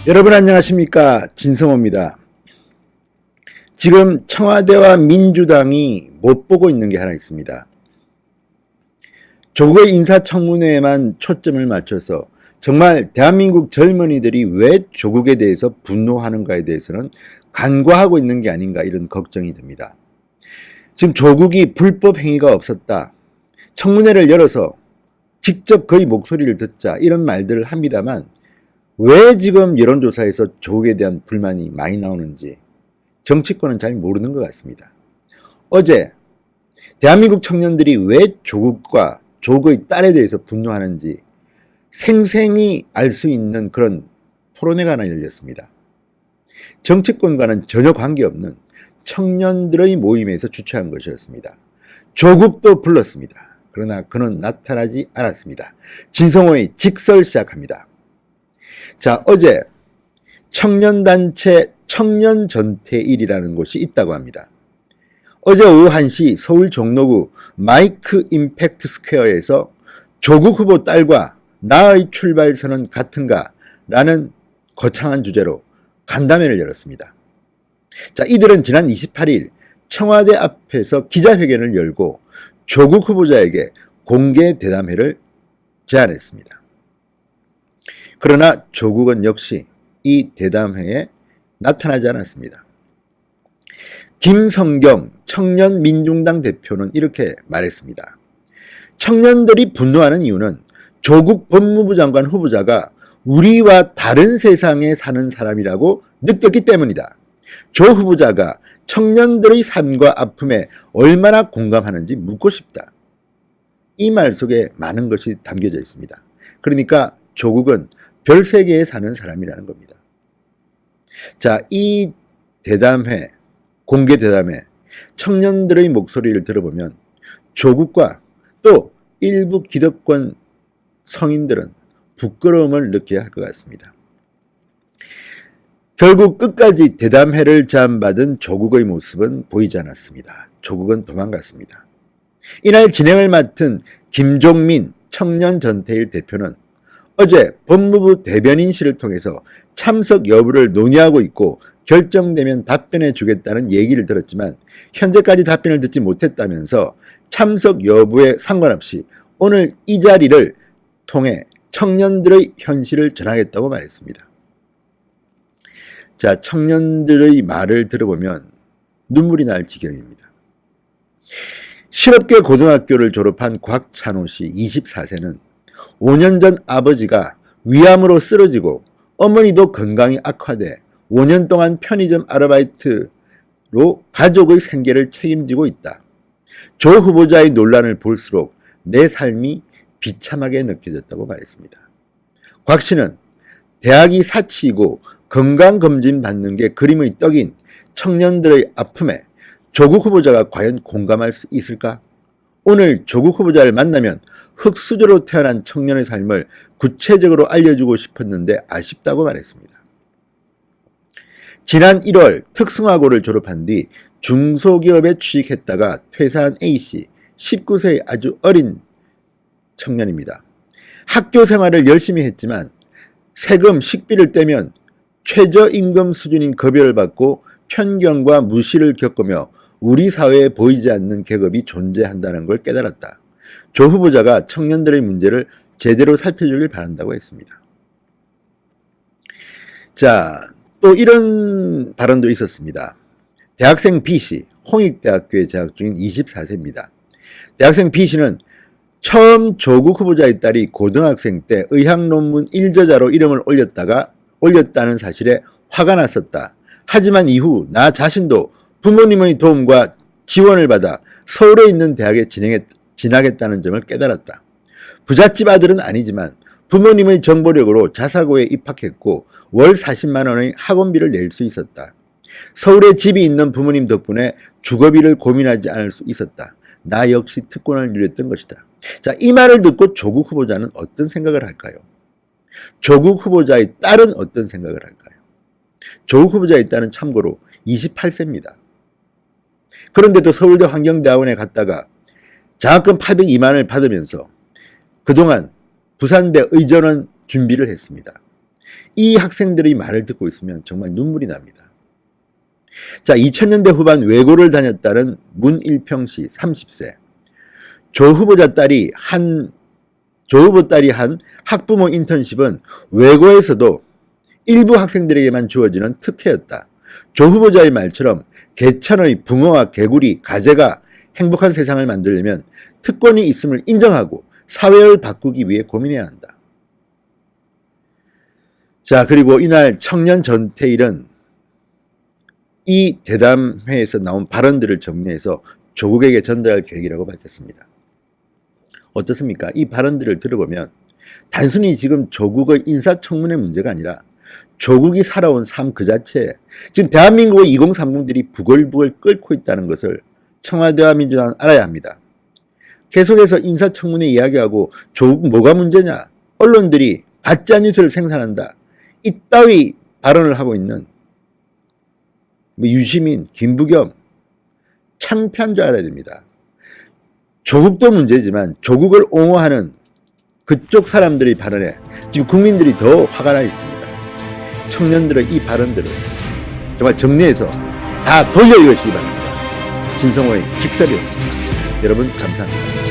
여러분 안녕하십니까, 진성호입니다. 지금 청와대와 민주당이 못 보고 있는 게 하나 있습니다. 조국의 인사청문회에만 초점을 맞춰서 정말 대한민국 젊은이들이 왜 조국에 대해서 분노하는가에 대해서는 간과하고 있는 게 아닌가, 이런 걱정이 듭니다. 지금 조국이 불법 행위가 없었다, 청문회를 열어서 직접 그의 목소리를 듣자, 이런 말들을 합니다만 왜 지금 여론조사에서 조국에 대한 불만이 많이 나오는지 정치권은 잘 모르는 것 같습니다. 어제 대한민국 청년들이 왜 조국과 조국의 딸에 대해서 분노하는지 생생히 알 수 있는 그런 토론회가 하나 열렸습니다. 정치권과는 전혀 관계없는 청년들의 모임에서 주최한 것이었습니다. 조국도 불렀습니다. 그러나 그는 나타나지 않았습니다. 진성호의 직설 시작합니다. 자, 어제 청년단체 청년전태일이라는 곳이 있다고 합니다. 어제 오후 1시 서울 종로구 마이크 임팩트 스퀘어에서 조국 후보 딸과 나의 출발선은 같은가 라는 거창한 주제로 간담회를 열었습니다. 자, 이들은 지난 28일 청와대 앞에서 기자회견을 열고 조국 후보자에게 공개 대담회를 제안했습니다. 그러나 조국은 역시 이 대담회에 나타나지 않았습니다. 김성경 청년민중당 대표는 이렇게 말했습니다. 청년들이 분노하는 이유는 조국 법무부 장관 후보자가 우리와 다른 세상에 사는 사람이라고 느꼈기 때문이다. 조 후보자가 청년들의 삶과 아픔에 얼마나 공감하는지 묻고 싶다. 이 말 속에 많은 것이 담겨져 있습니다. 그러니까 조국은 별 세계에 사는 사람이라는 겁니다. 자, 이 대담회, 공개 대담회, 청년들의 목소리를 들어보면 조국과 또 일부 기득권 성인들은 부끄러움을 느껴야 할 것 같습니다. 결국 끝까지 대담회를 제안받은 조국의 모습은 보이지 않았습니다. 조국은 도망갔습니다. 이날 진행을 맡은 김종민 청년전태일 대표는 어제 법무부 대변인실을 통해서 참석 여부를 논의하고 있고 결정되면 답변해 주겠다는 얘기를 들었지만 현재까지 답변을 듣지 못했다면서 참석 여부에 상관없이 오늘 이 자리를 통해 청년들의 현실을 전하겠다고 말했습니다. 자, 청년들의 말을 들어보면 눈물이 날 지경입니다. 실업계 고등학교를 졸업한 곽찬호 씨 24세는 5년 전 아버지가 위암으로 쓰러지고 어머니도 건강이 악화돼 5년 동안 편의점 아르바이트로 가족의 생계를 책임지고 있다. 조 후보자의 논란을 볼수록 내 삶이 비참하게 느껴졌다고 말했습니다. 곽 씨는 대학이 사치이고 건강검진 받는 게 그림의 떡인 청년들의 아픔에 조국 후보자가 과연 공감할 수 있을까? 오늘 조국 후보자를 만나면 흙수저로 태어난 청년의 삶을 구체적으로 알려주고 싶었는데 아쉽다고 말했습니다. 지난 1월 특성화고를 졸업한 뒤 중소기업에 취직했다가 퇴사한 A씨, 19세의 아주 어린 청년입니다. 학교 생활을 열심히 했지만 세금, 식비를 떼면 최저임금 수준인 급여를 받고 편견과 무시를 겪으며 우리 사회에 보이지 않는 계급이 존재한다는 걸 깨달았다. 조 후보자가 청년들의 문제를 제대로 살펴주길 바란다고 했습니다. 자, 또 이런 발언도 있었습니다. 대학생 B씨, 홍익대학교에 재학 중인 24세입니다. 대학생 B씨는 처음 조국 후보자의 딸이 고등학생 때 의학논문 1저자로 이름을 올렸다는 사실에 화가 났었다. 하지만 이후 나 자신도 부모님의 도움과 지원을 받아 서울에 있는 대학에 진학했다는 점을 깨달았다. 부잣집 아들은 아니지만 부모님의 정보력으로 자사고에 입학했고 월 40만 원의 학원비를 낼 수 있었다. 서울에 집이 있는 부모님 덕분에 주거비를 고민하지 않을 수 있었다. 나 역시 특권을 누렸던 것이다. 자, 이 말을 듣고 조국 후보자는 어떤 생각을 할까요? 조국 후보자의 딸은 어떤 생각을 할까요? 조국 후보자의 딸은 참고로 28세입니다. 그런데도 서울대 환경대학원에 갔다가 장학금 802만 원을 받으면서 그동안 부산대 의전원 준비를 했습니다. 이 학생들의 말을 듣고 있으면 정말 눈물이 납니다. 자, 2000년대 후반 외고를 다녔다는 문일평씨 30세. 조 후보 딸이 한 학부모 인턴십은 외고에서도 일부 학생들에게만 주어지는 특혜였다. 조 후보자의 말처럼 개천의 붕어와 개구리, 가재가 행복한 세상을 만들려면 특권이 있음을 인정하고 사회를 바꾸기 위해 고민해야 한다. 자, 그리고 이날 청년 전태일은 이 대담회에서 나온 발언들을 정리해서 조국에게 전달할 계획이라고 밝혔습니다. 어떻습니까? 이 발언들을 들어보면 단순히 지금 조국의 인사청문회 문제가 아니라 조국이 살아온 삶 그 자체에 지금 대한민국의 2030들이 부글부글 끓고 있다는 것을 청와대와 민주당은 알아야 합니다. 계속해서 인사청문회 이야기하고 조국 뭐가 문제냐? 언론들이 가짜뉴스를 생산한다. 이따위 발언을 하고 있는 유시민, 김부겸 창피한 줄 알아야 됩니다. 조국도 문제지만 조국을 옹호하는 그쪽 사람들의 발언에 지금 국민들이 더 화가 나 있습니다. 청년들의 이 발언들을 정말 정리해서 다 돌려 읽으시기 바랍니다. 진성호의 직설이었습니다. 여러분 감사합니다.